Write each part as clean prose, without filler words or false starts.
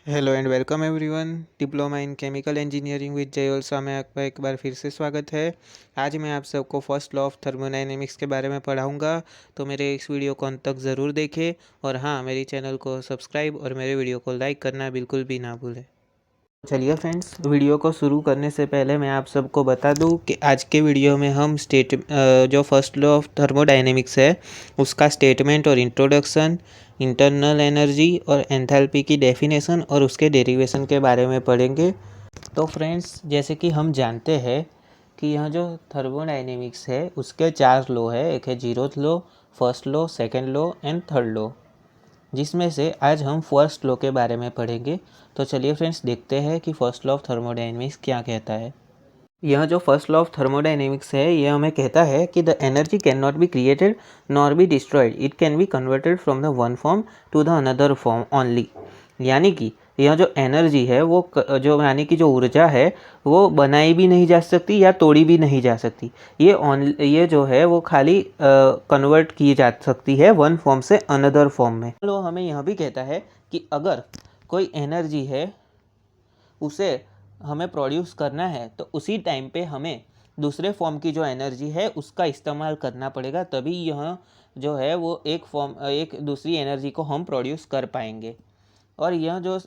Hello and welcome everyone. Diploma in chemical engineering with जय ओल्सा में आपका एक बार फिर से स्वागत है। आज मैं आप सबको फर्स्ट लॉ ऑफ थर्मोडायनेमिक्स के बारे में पढ़ाऊंगा, तो मेरे इस वीडियो को अंत तक ज़रूर देखें और हाँ, मेरी चैनल को सब्सक्राइब और मेरे वीडियो को लाइक करना बिल्कुल भी ना भूलें। चलिए फ्रेंड्स, वीडियो को शुरू करने से पहले मैं आप सबको बता दूं कि आज के वीडियो में हम जो फर्स्ट लॉ ऑफ थर्मोडायनेमिक्स है उसका स्टेटमेंट और इंट्रोडक्शन, इंटरनल एनर्जी और एंथैल्पी की डेफिनेशन और उसके डेरिवेशन के बारे में पढ़ेंगे। तो फ्रेंड्स, जैसे कि हम जानते हैं कि यह जो थर्मोडायनेमिक्स है उसके 4 लॉ है। एक है zeroth law, first law, second law and third law, जिसमें से आज हम फर्स्ट लॉ के बारे में पढ़ेंगे। तो चलिए फ्रेंड्स, देखते हैं कि फर्स्ट लॉ ऑफ थर्मोडायनेमिक्स क्या कहता है। यह जो फर्स्ट लॉ ऑफ थर्मोडायनेमिक्स है यह हमें कहता है कि the energy can not be created nor be destroyed, it can be converted from the one form to the another form only. यानी कि यह जो एनर्जी है वो जो यानी कि जो ऊर्जा है वो बनाई भी नहीं जा सकती या तोड़ी भी नहीं जा सकती। ये जो है वो खाली कन्वर्ट की जा सकती है वन फॉर्म से अनदर फॉर्म में। लो, हमें यह भी कहता है कि अगर कोई एनर्जी है उसे हमें प्रोड्यूस करना है तो उसी टाइम पे हमें दूसरे फॉर्म की जो एनर्जी है उसका इस्तेमाल करना पड़ेगा, तभी यह जो है वो एक दूसरी एनर्जी को हम प्रोड्यूस कर पाएंगे। और यह जो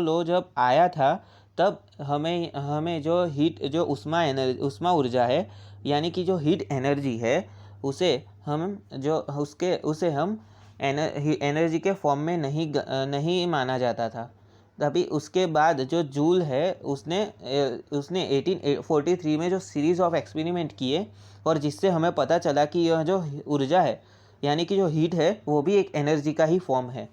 लॉ जब आया था तब हमें हमें जो हीट जो उष्मा ऊर्जा है यानी कि जो हीट एनर्जी है उसे हम जो उसके उसे हम एनर्जी के फॉर्म में नहीं माना जाता था। तभी उसके बाद जो जूल है उसने 1843 में जो सीरीज़ ऑफ एक्सपेरिमेंट किए और जिससे हमें पता चला कि यह जो ऊर्जा है यानी कि जो हीट है वो भी एक एनर्जी का ही फॉर्म है।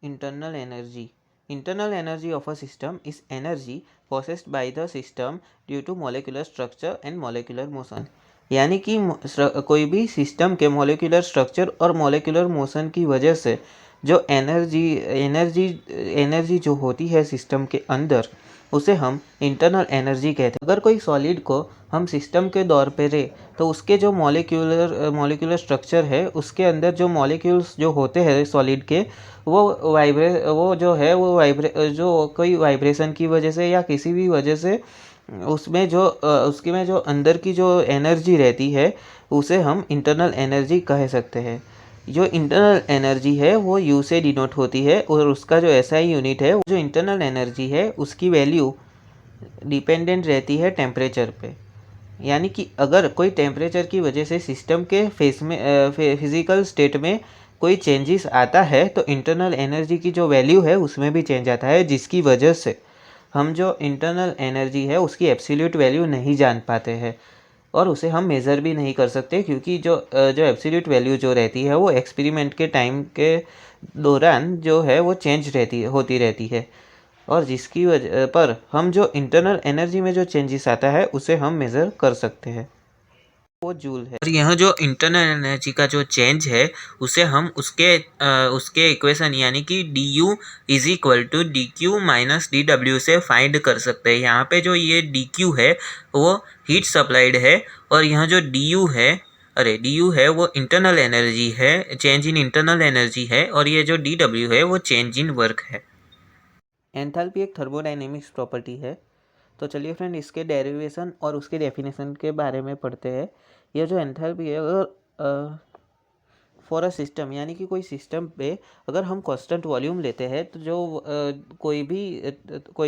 Internal energy. Internal energy of a system is energy possessed by the system due to molecular structure and molecular motion. यानी कि कोई भी सिस्टम के मोलिकुलर स्ट्रक्चर और मोलिकुलर मोशन की वजह से जो एनर्जी जो होती है सिस्टम के अंदर उसे हम इंटरनल एनर्जी कहते हैं। अगर कोई सॉलिड को हम सिस्टम के दौर पे रहे तो उसके जो मोलिकुलर स्ट्रक्चर है उसके अंदर जो मॉलिक्यूल्स जो होते हैं सॉलिड के जो कोई वाइब्रेशन की वजह से या किसी भी वजह से उसके में जो अंदर की जो एनर्जी रहती है उसे हम इंटरनल एनर्जी कह सकते हैं। जो इंटरनल एनर्जी है वो यू से डिनोट होती है और उसका जो एसआई यूनिट है, जो इंटरनल एनर्जी है उसकी वैल्यू डिपेंडेंट रहती है टेम्परेचर पे। यानी कि अगर कोई टेम्परेचर की वजह से सिस्टम के फिजिकल स्टेट में कोई चेंजेस आता है तो इंटरनल एनर्जी की जो वैल्यू है उसमें भी चेंज आता है, जिसकी वजह से हम जो इंटरनल एनर्जी है उसकी एब्सोल्यूट वैल्यू नहीं जान पाते हैं और उसे हम मेज़र भी नहीं कर सकते, क्योंकि जो एब्सोल्यूट वैल्यू जो रहती है वो एक्सपेरिमेंट के टाइम के दौरान जो है वो चेंज होती रहती है और जिसकी वजह पर हम जो इंटरनल एनर्जी में जो चेंजेस आता है उसे हम मेज़र कर सकते हैं, वो जूल है। और यह जो इंटरनल एनर्जी का जो चेंज है उसे हम उसके इक्वेशन यानी कि D U is equal to D Q minus D W से फाइंड कर सकते हैं। यहाँ पे जो ये डी क्यू है वो हीट सप्लाइड है और यह जो डी यू है वो इंटरनल एनर्जी है, चेंज इन इंटरनल एनर्जी है, और ये जो डी डब्ल्यू है वो चेंज इन वर्क है। एंथैल्पी एक थर्मोडायनेमिक्स प्रॉपर्टी है। तो चलिए फ्रेंड, इसके डेरिवेशन और उसके डेफिनेशन के बारे में पढ़ते हैं। यह जो एंथैल्पी है, अगर फॉर अ सिस्टम यानी कि कोई सिस्टम पे अगर हम कांस्टेंट वॉल्यूम लेते हैं तो जो कोई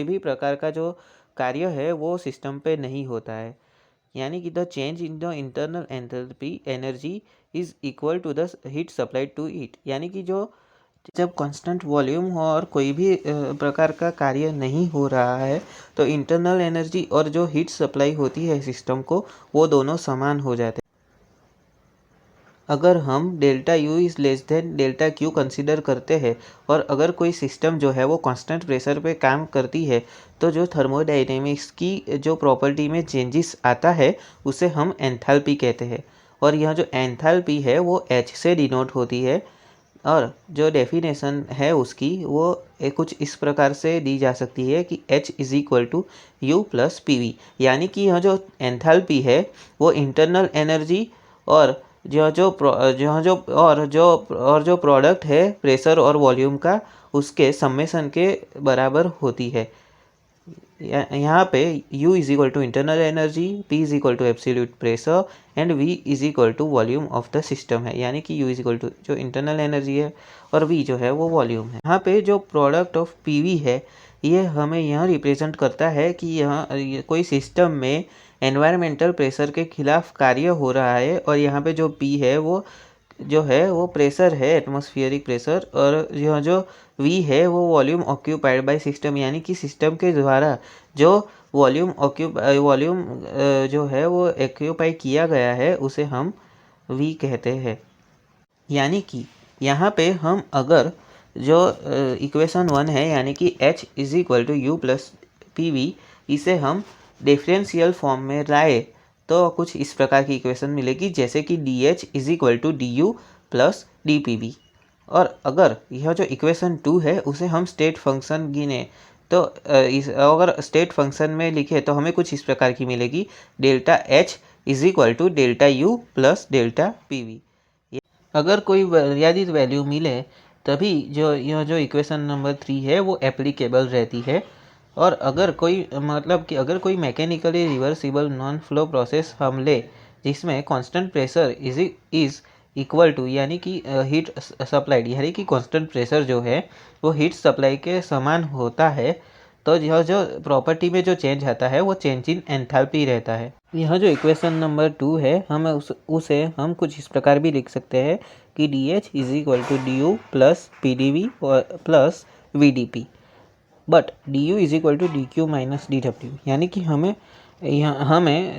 भी प्रकार का जो कार्य है वो सिस्टम पे नहीं होता है। यानी कि the change in the internal enthalpy energy is equal to the heat supplied to it. यानी कि जब कांस्टेंट वॉल्यूम हो और कोई भी प्रकार का कार्य नहीं हो रहा है तो इंटरनल एनर्जी और जो हीट सप्लाई होती है सिस्टम को वो दोनों समान हो जाते हैं। अगर हम delta U is less than delta Q consider करते हैं और अगर कोई सिस्टम जो है वो कांस्टेंट प्रेशर पे काम करती है तो जो थर्मोडायनेमिक्स की जो प्रॉपर्टी में चेंजेस आता है उसे हम एंथैल्पी कहते हैं। और यह जो एंथैल्पी है वो एच से डिनोट होती है और जो डेफिनेशन है उसकी वो कुछ इस प्रकार से दी जा सकती है कि H is equal to U plus P V. यानी कि यह जो एंथैल्पी है वो इंटरनल एनर्जी और जो प्रोडक्ट है प्रेशर और वॉल्यूम का उसके सम्मेशन के बराबर होती है। यहाँ पे U is equal to internal energy, P is equal to absolute pressure and V is equal to volume of the system है। यानी कि U इज इक्वल टू जो इंटरनल एनर्जी है और V जो है वो वॉल्यूम है। यहाँ पे जो प्रोडक्ट ऑफ PV है ये हमें यहाँ रिप्रेजेंट करता है कि यहाँ कोई सिस्टम में एनवायरमेंटल प्रेशर के खिलाफ कार्य हो रहा है, और यहाँ पे जो P है वो जो है वो प्रेशर है, एटमॉस्फेरिक प्रेशर, और यह जो V है वो वॉल्यूम ऑक्यूपाइड बाय सिस्टम, यानी कि सिस्टम के द्वारा जो वॉल्यूम जो है वो ऑक्यूपाई किया गया है उसे हम V कहते हैं। यानी कि यहाँ पे हम अगर जो इक्वेशन 1 है यानी कि H is equal to U plus PV, इसे हम डिफरेंशियल फॉर्म में लाए तो कुछ इस प्रकार की इक्वेशन मिलेगी, जैसे कि DH is equal to DU plus DPV। और अगर यह जो इक्वेशन 2 है उसे हम स्टेट फंक्शन गिने तो अगर स्टेट फंक्शन में लिखे तो हमें कुछ इस प्रकार की मिलेगी, delta H is equal to delta U plus delta PV। अगर कोई मर्यादित वैल्यू मिले तभी यह जो इक्वेशन नंबर 3 है वो एप्लीकेबल रहती है। और अगर कोई मतलब कि अगर कोई mechanically reversible non flow process हम ले जिसमें constant pressure is equal to, यानी कि हीट सप्लाइड, यानी कि कांस्टेंट प्रेशर जो है वो हीट सप्लाई के समान होता है, तो यह जो प्रॉपर्टी में जो चेंज आता है वो चेंज इन एंथैल्पी रहता है। यह जो इक्वेशन नंबर 2 है हम उसे हम कुछ इस प्रकार भी लिख सकते हैं कि DH is equal to DU plus PdV plus VdP, but DU is equal to DQ minus DW, यानी कि हमें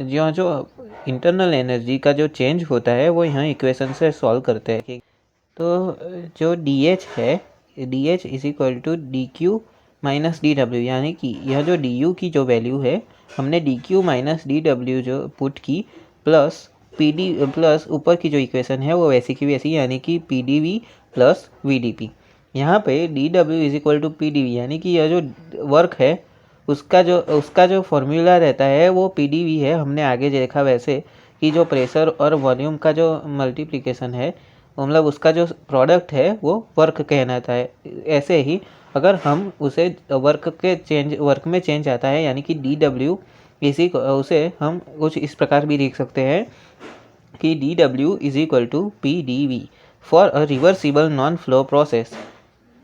जो इंटरनल एनर्जी का जो चेंज होता है वो यहाँ इक्वेशन से सॉल्व करते हैं। तो जो DH है, DH is equal to DQ minus DW, यानी कि यह जो DU की जो वैल्यू है हमने DQ माइनस DW जो पुट की, प्लस PD प्लस ऊपर की जो इक्वेशन है वो वैसी की वैसी, यानी कि PdV प्लस VdP। यहाँ पे DW is equal to PdV, यानी कि यह जो वर्क है उसका जो फॉर्मूला रहता है वो PdV है। हमने आगे देखा वैसे कि जो प्रेशर और वॉल्यूम का जो मल्टीप्लिकेशन है मतलब उसका जो प्रोडक्ट है वो वर्क कहलाता है। ऐसे ही अगर हम उसे वर्क में चेंज आता है, यानी कि DW उसे हम कुछ इस प्रकार भी लिख सकते हैं कि DW is equal to PdV for a reversible non flow process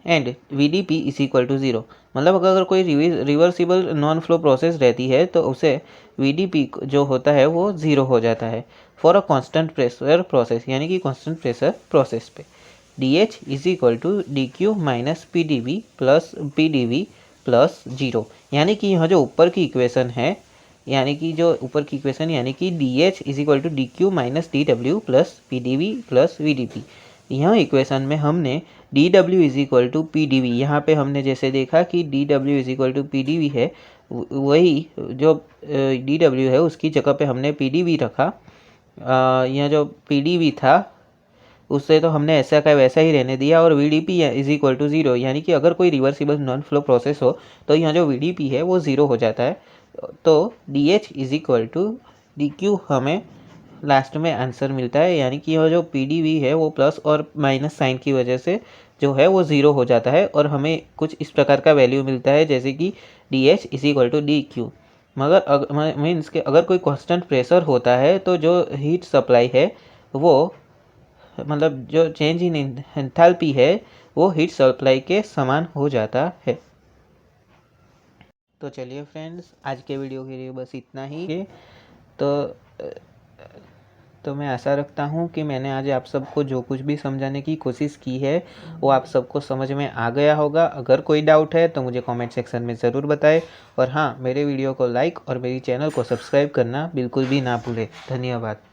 and VdP is equal to 0। मतलब अगर कोई रिवर्सिबल नॉन फ्लो प्रोसेस रहती है तो उसे VdP जो होता है वो 0 हो जाता है for a constant pressure process, यानी कि कांस्टेंट प्रेशर प्रोसेस पे। DH is equal to DQ minus PdV plus 0, यानी कि यह जो ऊपर की इक्वेशन है यानी कि DH is equal to DQ minus DW plus PdV plus VdP। यह इक्वेशन में हमने DW is equal to PdV, यहाँ पे हमने जैसे देखा कि DW is equal to PdV है, वही जो DW है उसकी जगह पे हमने PdV रखा। यह जो PdV था उससे तो हमने ऐसा का वैसा ही रहने दिया, और VdP इज इक्वल टू 0, यानी कि अगर कोई रिवर्सिबल नॉन फ्लो प्रोसेस हो तो यहाँ जो VdP है वो 0 हो जाता है। तो DH is equal to DQ हमें लास्ट में आंसर मिलता है, यानी कि यह जो PdV है वो प्लस और माइनस साइन की वजह से जो है वो 0 हो जाता है, और हमें कुछ इस प्रकार का वैल्यू मिलता है जैसे कि DH is equal to DQ। मगर मीन्स के अगर कोई कांस्टेंट प्रेशर होता है तो जो हीट सप्लाई है वो मतलब जो चेंज इन एंथैल्पी है वो हीट सप्लाई के समान हो जाता है। तो चलिए फ्रेंड्स, आज के वीडियो के लिए बस इतना ही है। तो मैं आशा रखता हूँ कि मैंने आज आप सबको जो कुछ भी समझाने की कोशिश की है वो आप सबको समझ में आ गया होगा। अगर कोई डाउट है तो मुझे कमेंट सेक्शन में ज़रूर बताएं, और हाँ, मेरे वीडियो को लाइक और मेरी चैनल को सब्सक्राइब करना बिल्कुल भी ना भूलें। धन्यवाद।